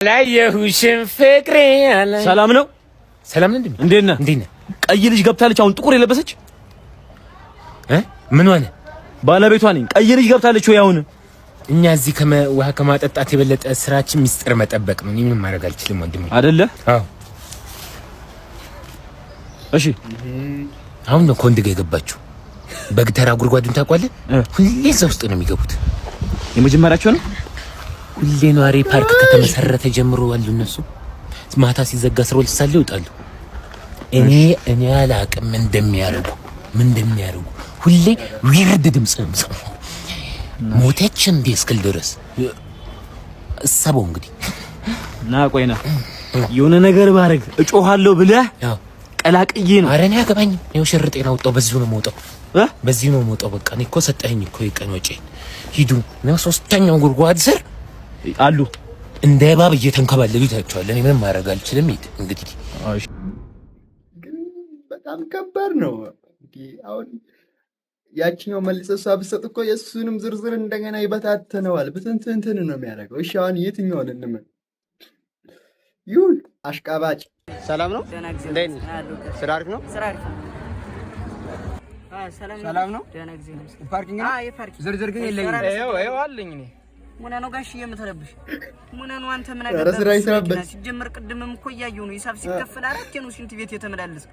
ላየሁሽም ፍቅሬ አለ። ሰላም ነው? ሰላም ነው። እንዴት ነህ? ቀይ ልጅ ገብታለች። አሁን ጥቁር የለበሰች ምን ሆነ? ባለቤቷ ነኝ። ቀይ ልጅ ገብታለች ወይ? አሁን እኛ እዚህ ውሃ ከማጠጣት የበለጠ ስራችን ሚስጥር መጠበቅ ነው። እኔ ምንም ማድረግ አልችልም ወንድሜ። አይደለ? አዎ። እሺ። አሁን ነው ኮንድ ጋር የገባችው። በግተራ ጉድጓዱን ታውቃለህ? ሁሌ እዛ ውስጥ ነው የሚገቡት። የመጀመሪያቸው ነው። ሁሌ ነዋሪ ፓርክ ከተመሰረተ ጀምሮ አሉ እነሱ። ማታ ሲዘጋ 12 ሰዓት ይወጣሉ። እኔ አላቅም ምን እንደሚያደርጉ ሁሌ ዊርድ ድምጽ ነው። ሞተች እንዴ እስክል ድረስ እሰበው እንግዲህ ና ቆይና የሆነ ነገር ባረግ እጮሃለሁ ብለህ ቀላቅዬ ነው። ኧረ እኔ አገባኝም። ይኸው ሽርጤን አውጣው። በዚሁ ነው የምወጣው። በቃ እኔ እኮ ሰጠኸኝ እኮ የቀን ወጪ። ሂዱ ነው ሶስተኛው ጉድጓድ ስር አሉ እንደ እባብ እየተንከባለሉ ይታያቸዋል። እኔ ምንም ማድረግ አልችልም። ሂድ እንግዲህ። ግን በጣም ከባድ ነው። አሁን ያቺኛው መልሰህ እሷ ብትሰጥ እኮ የእሱንም ዝርዝር እንደገና ይበታተነዋል። ብትንትንትን ነው የሚያደርገው። እሺ አሁን የትኛውን እንመን? ይሁን አሽቃባጭ። ሰላም ነው? እንዴት ነህ? ስራ አሪፍ ነው? ሰላም ነው? ፓርኪንግ ነው? ዝርዝር ግን የለኝም። ይኸው አለኝ እኔ ምን ነው ጋሽ የምትረብሽ? ምን ነው አንተ ምን አገባህ? ስራ ይሰራበት። ሲጀመር ቅድምም እኮ እያየሁ ነው ሂሳብ ሲከፈል አራት ነው ሽንት ቤት የተመላለስ።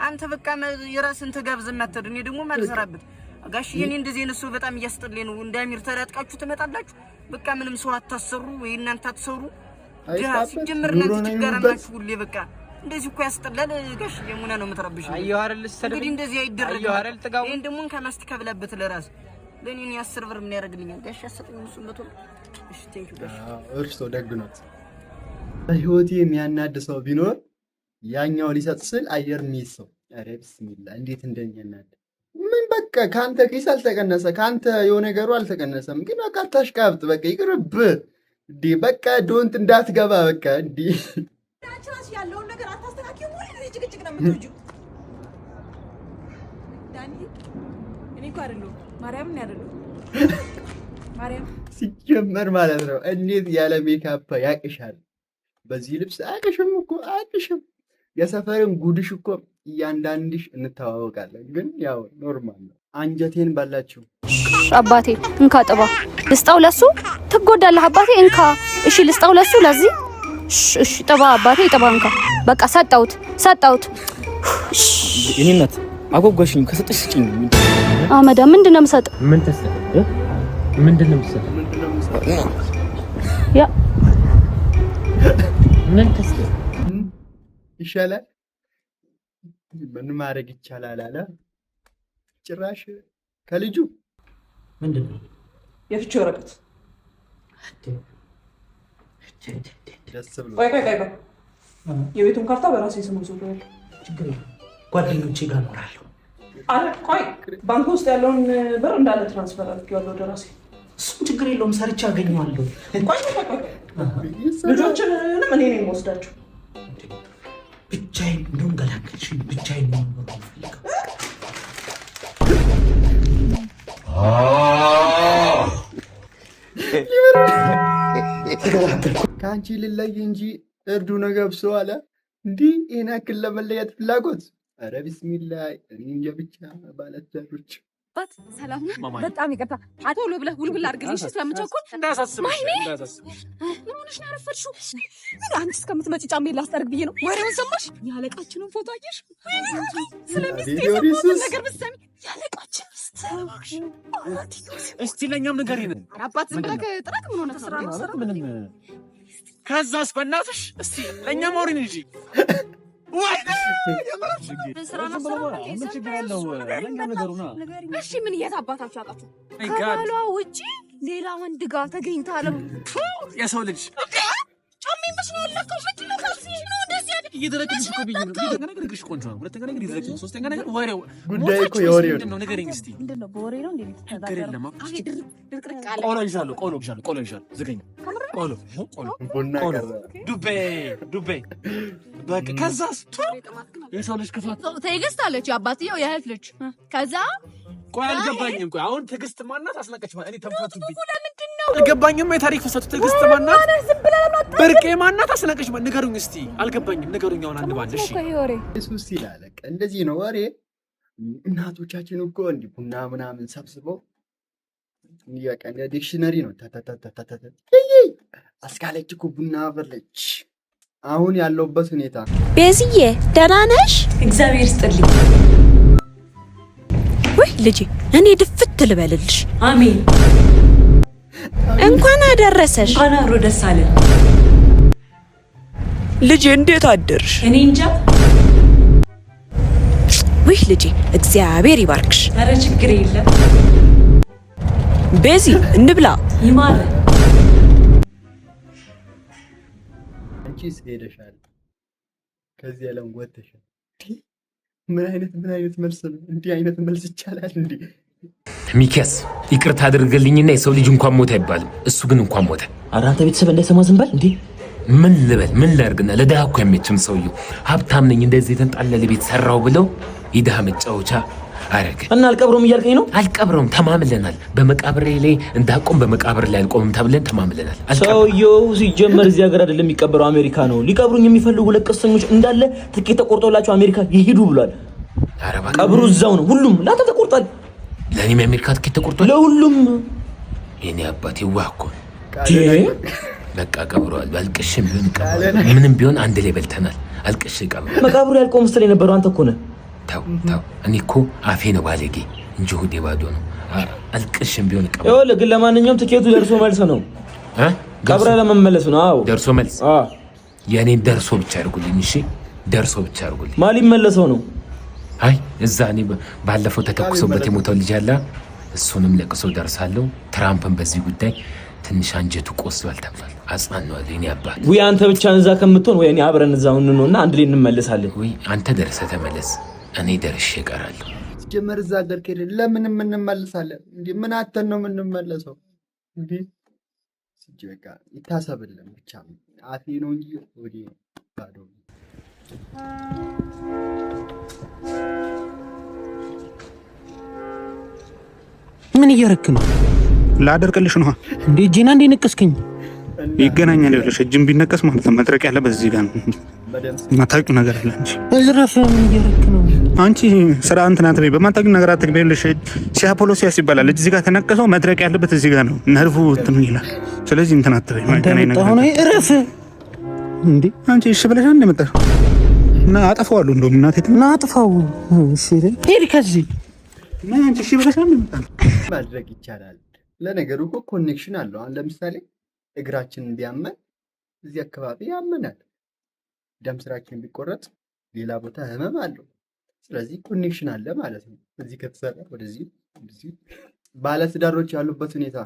አንተ በቃ የራስን ተጋብዘህ ማተድ እኔ ደግሞ ማልሰራበት። ጋሽ የኔ እንደዚህ ነው በጣም እያስጠለኝ ነው። እንዳሚር ተራጥቃችሁ ትመጣላችሁ። በቃ ምንም ሰው አታሰሩ ወይ እናንተ አትሰሩ። ሲጀመር እናንተ ትጋራማችሁ ሁሌ በቃ እንደዚህ እኮ ያስጠላል። ጋሽ የሙና ነው የምትረብሽ። አየሁ አይደል? እንግዲህ እንደዚህ አይደረግም። አየሁ አይደል? ጥጋው ይሄን ደግሞ ከማስቲካ ብላበት ለራስ ለኔ 10 ብር ምን ያደርግልኛል? ጋሽ ያሰጠኝ እሱ መቶ። እሺ ቴንኪው ጋሽ። እርሶ ደግኖት። በህይወቴ የሚያናድሰው ቢኖር ያኛው ሊሰጥ ስል አየር የሚይዘው። ኧረ ቢስሚላ እንዴት እንደኛናድ ምን በቃ ካንተ ኪስ አልተቀነሰ ካንተ የሆነ ነገሩ አልተቀነሰም። ግን በቃ ታሽቃብጥ በቃ ይቅርብ እንዴ በቃ ዶንት እንዳትገባ በቃ እንዴ ዳንቻስ ያለውን ነገር አታስተካክዩ። ሁሉ ጭቅጭቅ ነው የምትወጂው ዳኒ። እኔ እኮ አይደለሁ ማርያምን ያደረው ማርያም ሲጀመር ማለት ነው። እንዴት ያለ ሜካፕ ያቅሻል? በዚህ ልብስ አቅሽም። የሰፈርን ጉድሽ እኮ እያንዳንድሽ እንተዋወቃለን። ግን ያው ኖርማል ነው። አንጀቴን ባላችሁ አባቴ እንካ ጥባ ልስጣው ለሱ ትጎዳለህ አባቴ እንካ። እሺ ልስጣው ለሱ ለዚህ እሺ ጥባ አባቴ ጥባ እንካ። በቃ ሰጣውት። እኔ እናት አጓጓሽኝ። ከሰጠሽ ስጪኝ። አመዳ ምንድነው የምሰጥ? ምን ተሰጠ? ምንድነው የምሰጥ? ያ ምን ተሰጠ? ይሻላል። ምን ማድረግ ይቻላል አለ ጭራሽ ከልጁ ምንድነው የፍቺ ወረቀት ደስ ብሎ ቆይ የቤቱን ካርታ በራሴ ስም ወስደዋል። ችግር የለም ጓደኞቼ ጋር እኖራለሁ። ቆይ ባንክ ውስጥ ያለውን ብር እንዳለ ትራንስፈር አድርጌዋለሁ ወደ ራሴ። እሱም ችግር የለውም ሰርቼ አገኘዋለሁ። ቆይ ልጆችንም እኔ ነኝ የምወስዳቸው። ብቻዬን እንደውም ገላገልሽኝ። ብቻዬን ነው የምፈልገው። ከአንቺ ልለይ እንጂ እርዱ ነገብሶ አለ እንዲህ ይህን ያክል ለመለየት ፍላጎት። ኧረ ቢስሚላህ እኔ እንጃ ብቻ ባለትዳሮች ሰላም ነው። በጣም ይቅርታ ቶሎ ብለህ ውልውል አድርግልኝ ስለምቸኩል። እንዳያሳስብሽ። ምን ሆነሽ ነው ያረፈድሽው? አንቺ እስከምትመጪ ጫሜን ላስጠርግ ብዬ ነው። ወሬውን ሰማሽ? የአለቃችንን ፎቶ አየሽ? ስለሚስቴ ነገር ብትሰሚ የአለቃችን እስቲ ለእኛም ንገሪን። አባት ዝም ብለህ ጥረት ምን ሆነ? ስራ ነው ስራ ምንም። ከዛስ በእናትሽ እስቲ ለእኛም አውሪን እንጂ እሺ ምን የት አባታችሁ አውቃችሁ? ከባሏ ውጪ ሌላ ወንድ ጋር ተገኝታለ። የሰው ልጅ ጫሜ መስሎ ለካው ፈትሎ ካልሲ ነው እንደዚህ አይደል? እየደረቅልሽ እኮ ቢኝ ነው። ነገር ግሽ ቆንጆ ነው። ሁለተኛ ነገር ይደረቅልሽ። ሶስተኛ ነገር ወሬው ጉዳይ እኮ የወሬው ነው። ንገረኝ እስቲ ምንድነው? በወሬ ነው እንዴ? ችግር የለም። ድርቅርቅ አለ። ቆሎ ይሻሉ። ዝገኝ ቆሎ ቡና ቀረ ዱቤ በቃ ከዛስ የሰው ልጅ ክፋት ትዕግስት አለች አባትየው የእህት ልጅ። ከዛ ቆይ አልገባኝም። ቆይ አሁን ትዕግስት ማናት? አስናቀች ማለት እኔ ተንፈቱብኝ። ለምንድን ነው አልገባኝም። የታሪክ ፍሰቱ ትዕግስት ማናት? ብርቄ ማናት? አስናቀሽ ንገሩኝ እስቲ። አልገባኝም። ንገሩኝ አሁን አንድ ባንድ። እሺ ኢየሱስ ይላል። እንደዚህ ነው ወሬ። እናቶቻችን እኮ እንዲህ ቡና ምናምን ሰብስበው በቃ እንደ ዲክሽነሪ ነው አስካለች እኮ ቡና አፈለች። አሁን ያለውበት ሁኔታ ቤዝዬ ደህና ነሽ? እግዚአብሔር ይስጥልኝ። ወይ ልጄ እኔ ድፍት ልበልልሽ። አሜን። እንኳን አደረሰሽ። እንኳን አብሮ ደስ አለን። ልጄ እንዴት አደርሽ? እኔ እንጃ። ወይ ልጄ እግዚአብሔር ይባርክሽ። ኧረ ችግር የለም። ቤዚ እንብላ። ይማር። አንቺስ ሄደሻል፣ ከዚህ ዓለም ወጥተሻል። ምን አይነት መልስ ነው? እንዲህ አይነት መልስ ይቻላል እንዴ? ሚኪያስ ይቅርታ አድርገልኝና የሰው ልጅ እንኳን ሞተ አይባልም። እሱ ግን እንኳን ሞተ። ኧረ አንተ ቤተሰብ እንዳይሰማ ዝም በል እንዴ። ምን ልበል? ምን ላድርግና? ለድሃ እኮ አይመችም ሰውየው። ሀብታም ነኝ እንደዚህ የተንጣለለ ቤት ሰራው ብለው የድሃ መጫወቻ አረገ እና አልቀብረውም እያልከኝ ነው? አልቀብረውም፣ ተማምለናል። በመቃብሬ ላይ እንዳቆም በመቃብር ላይ አልቆምም ተብለን ተማምለናል። ሰውየው ሲጀመር እዚህ ሀገር አይደለም የሚቀበረው አሜሪካ ነው። ሊቀብሩኝ የሚፈልጉ ለቀሰኞች እንዳለ ትኬት ተቆርጦላቸው አሜሪካ ይሄዱ ብሏል። ቀብሩ እዛው ነው። ሁሉም ላንተ ተቆርጧል። ለእኔም የአሜሪካ ትኬት ተቆርጧል። ለሁሉም የኔ አባት ይዋኮ በቃ ቀብረዋል። አልቅሽም ቢሆን ቀብረዋል። ምንም ቢሆን አንድ ላይ በልተናል። አልቅሽ ቀብረዋል። መቃብሩ ያልቆም ስትል የነበረው አንተ እኮ ነህ። ታው እኔ እኮ አፌ ነው ባለጌ እንጂ ሆዴ ባዶ ነው። አልቅሽም ቢሆን ቀብረዋል። ይኸውልህ ግን ለማንኛውም ትኬቱ ደርሶ መልስ ነው። ቀብረ ለመመለስ ነው። አዎ ደርሶ መልስ። የኔን ደርሶ ብቻ አድርጉልኝ። እሺ ደርሶ ብቻ አድርጉልኝ። ማን ሊመለሰው ነው? አይ እዛ እኔ ባለፈው ተተኩሶበት የሞተው ልጅ አለ። እሱንም ለቅሶ ደርሳለሁ። ትራምፕን በዚህ ጉዳይ ትንሽ አንጀቱ ቆስሏል ተብሏል። አጽናናዋለሁ የኔ አባት። ወይ አንተ ብቻ እዛ ከምትሆን ወይ እኔ አብረን እዛው እንሆንና አንድ ላይ እንመለሳለን። ወይ አንተ ደርሰህ ተመለስ፣ እኔ ደርሼ እቀራለሁ። ሲጀመር እዛ ሀገር ከሄድን ለምን እንመለሳለን? እንዴ ምን አተን ነው የምንመለሰው? እንዴ በቃ ይታሰብልን ብቻ። አፌ ነው እንጂ ወዴ ባዶ። ምን እያረክ ነው? ላደርቅልሽ ነው እንዴ? እጄና እንዴ ነቀስከኝ? ይገናኛል ይኸውልሽ፣ እጅን ቢነቀስ ማለት ነው መድረቅ ያለበት እዚህ ጋር ነው። ማታውቂው ነገር አለ እንጂ እዝረፍ። ምን እያረክ ነው? አንቺ ስራ እንትን አትበይ፣ በማታውቂው ነገር አትግቢልሽ። ሲያፖሎሲያስ ይባላል። እዚህ ጋር ተነቀሰው መድረቅ ያለበት እዚህ ጋር ነው። ነርቭ እንትን ይላል። ስለዚህ እንትን አትበይ። ማይገናኝ ነገር ነው። እረፍ እንዴ! አንቺ እሺ ብለሽ አንዴ መጣሽ እና አጠፋዋለሁ። እንደውም እናቴ እና አጥፋው። እሺ ሄድ ከዚህ እና አንቺ እሺ ብለሽ አንዴ መጣሽ ማድረግ ይቻላል። ለነገሩ እኮ ኮኔክሽን አለው። አሁን ለምሳሌ እግራችንን ቢያመን እዚህ አካባቢ ያመናል። ደም ስራችን ቢቆረጥ ሌላ ቦታ ህመም አለው። ስለዚህ ኮኔክሽን አለ ማለት ነው። እዚህ ከተሰራ ወደዚህ ባለትዳሮች ያሉበት ሁኔታ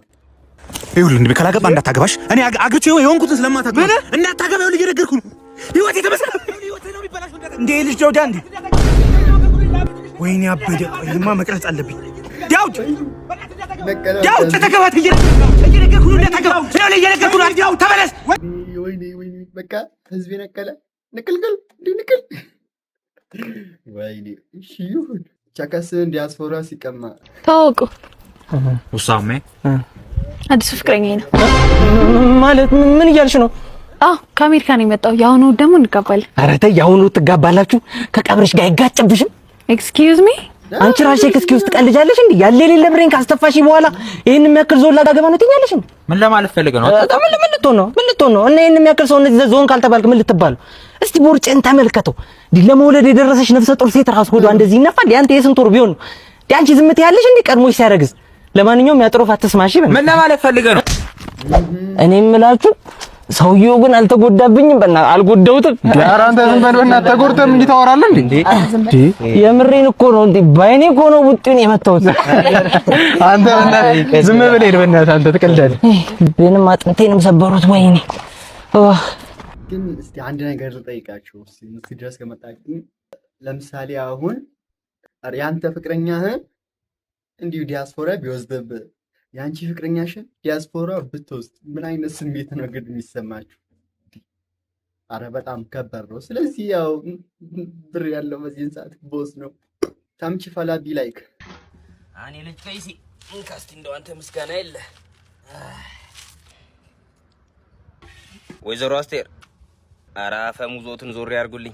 ይኸውልህ፣ እንዴ ካላገባ እንዳታገባሽ። እኔ አግቼው የሆንኩትን ስለማታገባ እንዳታገባ ይኸውልህ፣ እየነገርኩ ነው። ህይወቴ ተመሰለ ህይወቴ ነው የሚበላሽው። እንዴ ልጅ ዳውድ አንዴ ወይኔ አበደ። ይሄማ መቅረጽ አለብኝ። ዳውድ ተተከባት እየነገርኩ ነው። እንዳታገባ ይኸውልህ፣ እየነገርኩ ነው። ዳውድ ተመለስ። ወይኔ በቃ ህዝብ ነቀለ ንቅልቅል ንቅል። ወይኔ እሺ ይሁን። ቻካስን ዲያስፖራ ሲቀማ ታውቁ ውሳሜ አዲሱ ፍቅረኛዬ ነው ማለት ምን እያልሽ ነው? ከአሜሪካ ነው የመጣው። የአሁኑ ደግሞ እንጋባለን። ኧረ ተይ፣ የአሁኑ ትጋባላችሁ? ከቀብርሽ ጋር አይጋጭብሽም? ኤክስኪውዝ ሚ አንቺ ራስሽ ኤክስኪውዝ ትቀልጃለሽ እንዴ? ያለ የሌለ ብሬን ካስተፋሽ በኋላ ይሄን የሚያክል ዞን ላጋባ ነው ትኛለሽ እንዴ? ምን ለማለት ፈልገህ ነው? ምን ልትሆን ነው? እና ይሄን የሚያክል ሰው እንደዚህ ዞን ካልተባልክ ምን ልትባል? እስቲ ቦርጭን ተመልከተው። ለመውለድ የደረሰሽ ነፍሰ ጡር ሴት ራስ ሆዷ እንደዚህ ይነፋል። ያንተ የስንት ወር ቢሆን ነው? አንቺ ዝም ትያለሽ እንዴ ቀድሞሽ ሲያረግዝ? ለማንኛውም ያጥሮፍ አትስማሽ። ምን ለማለት ፈልገህ ነው? እኔ የምላችሁ ሰውየው ግን አልተጎዳብኝም። በእናትህ አልጎዳሁትም። ኧረ አንተ ዝም በል በእናትህ። ተጎድተህ ምን ታወራለህ እንዴ? የምሬን እኮ ነው እንዴ። ባይኔ እኮ ነው ቡጢን የመታሁት። አንተ በእናትህ ዝም ብለህ ሄድ። በእናትህ አንተ ትቀልዳለህ። ቤንም አጥንቴንም ሰበሩት። ወይኔ ግን እስቲ አንድ ነገር ልጠይቃችሁ። እስቲ ድረስ ከመጣችሁ ለምሳሌ አሁን ያንተ ፍቅረኛህን እንዲሁ ዲያስፖራ ቢወስድብህ የአንቺ ፍቅረኛሽን ዲያስፖራ ብትወስድ ምን አይነት ስሜት ነው ግን የሚሰማችሁ? አረ በጣም ከባድ ነው። ስለዚህ ያው ብር ያለው በዚህን ሰዓት ቦስ ነው። ታምቺ ፈላቢ ላይክ እኔ ልጅ ከይሲ እንካስቲ እንደው አንተ ምስጋና የለ ወይዘሮ አስቴር ኧረ አፈሙዞትን ዞር ያርጉልኝ።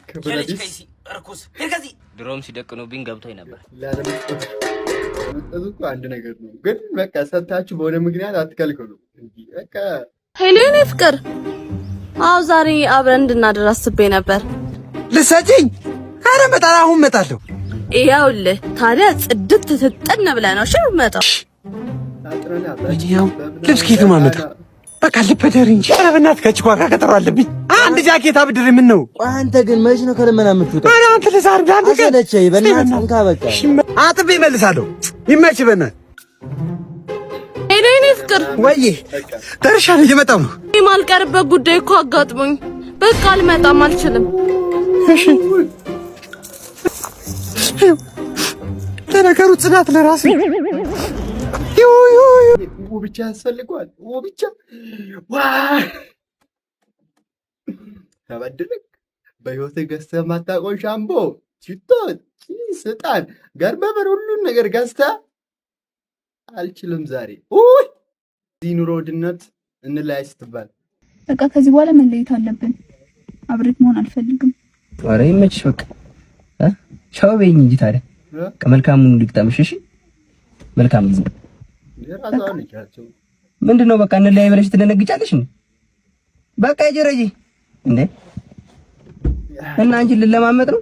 ከበለዲስ እርኩስ ከዚ ድሮም ሲደቅኑብኝ ገብቶኝ ነበር። ላለመስጠት እኮ አንድ ነገር ነው፣ ግን በቃ ሰታችሁ በሆነ ምክንያት አትከልክሉ እንጂ በቃ። ሄሎ የኔ ፍቅር፣ አዎ ዛሬ አብረን እንድናድር አስቤ ነበር። ልትሰጪኝ? ኧረ በጣም አሁን እመጣለሁ። ይኸውልህ ታዲያ ጽድት ትጥን ብለህ ነው እሺ የምትመጣው? ያው ልብስ ከየት ማመጣ? በቃ ልበደር እንጂ። ኧረ በእናትህ ከችኳ ጋር ቀጠሮ አለብኝ። አንድ ጃኬት አብድር። ምን ነው አንተ ግን መች ነው ከለመና የምትወጣው? ኧረ አንተ ለዛሬ አንድ ቀን አሰለቸኝ። በእናትህ እንካ በቃ አጥቤ እመልሳለሁ። ይመችህ በእናትህ። ሄሎ የኔ ፍቅር። ወይዬ ደርሻለሁ፣ እየመጣሁ ነው። የማልቀርበት ጉዳይ እኮ አጋጥሞኝ በቃ አልመጣም፣ አልችልም። እሺ ለነገሩ ጽናት ለራስ ብቻ ያስፈልገዋል። ብቻ ተበድልክ በህይወትህ ገዝተህ የማታውቀውን ሻምፖ፣ ሽቶ፣ ስጣን፣ ገርበበር ሁሉን ነገር ገዝተህ አልችልም ዛሬ እዚህ ኑሮ ውድነት እንለያይ ስትባል በቃ ከዚህ በኋላ መለየት አለብን። አብሬት መሆን አልፈልግም። ኧረ ይመችሽ በቃ ቻው በይኝ እንጂ ታዲያ ከመልካሙን ልግጠምሽ። እሺ መልካም ጊዜ። ምንድነው በቃ እንለያይ ብለሽ ትደነግጫለሽ እንዴ? በቃ ይጀረጂ እንዴ እና አንቺ ልለማመጥ ነው?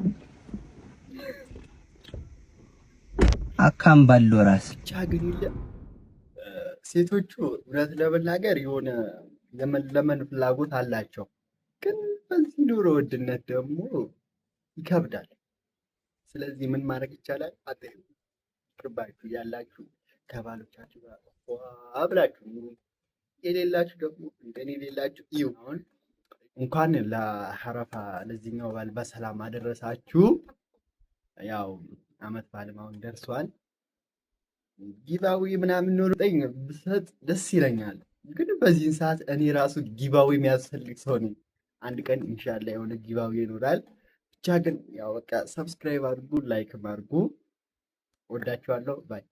አካም ባለው ራስ ብቻ ግን ሴቶቹ እውነት ለመናገር የሆነ ለመለመን ፍላጎት አላቸው፣ ግን በዚህ ኑሮ ውድነት ደግሞ ይከብዳል። ስለዚህ ምን ማድረግ ይቻላል? ቅርባችሁ ያላችሁ ከባሎቻችሁ ጋር አብላችሁ የሌላችሁ ደግሞ እንደኔ የሌላችሁ እዩ። አሁን እንኳን ለሐረፋ ለዚህኛው በዓል በሰላም አደረሳችሁ። ያው አመት በዓልም አሁን ደርሷል። ጊባዊ ምናምን ኖሮ ብሰጥ ደስ ይለኛል፣ ግን በዚህን ሰዓት እኔ ራሱ ጊባዊ የሚያስፈልግ ሰው ነኝ። አንድ ቀን ኢንሻአላህ የሆነ ጊባዊ ይኖራል። ብቻ ግን ያው በቃ ሰብስክራይብ አድርጉ፣ ላይክ አድርጉ። ወዳችኋለሁ። ባይ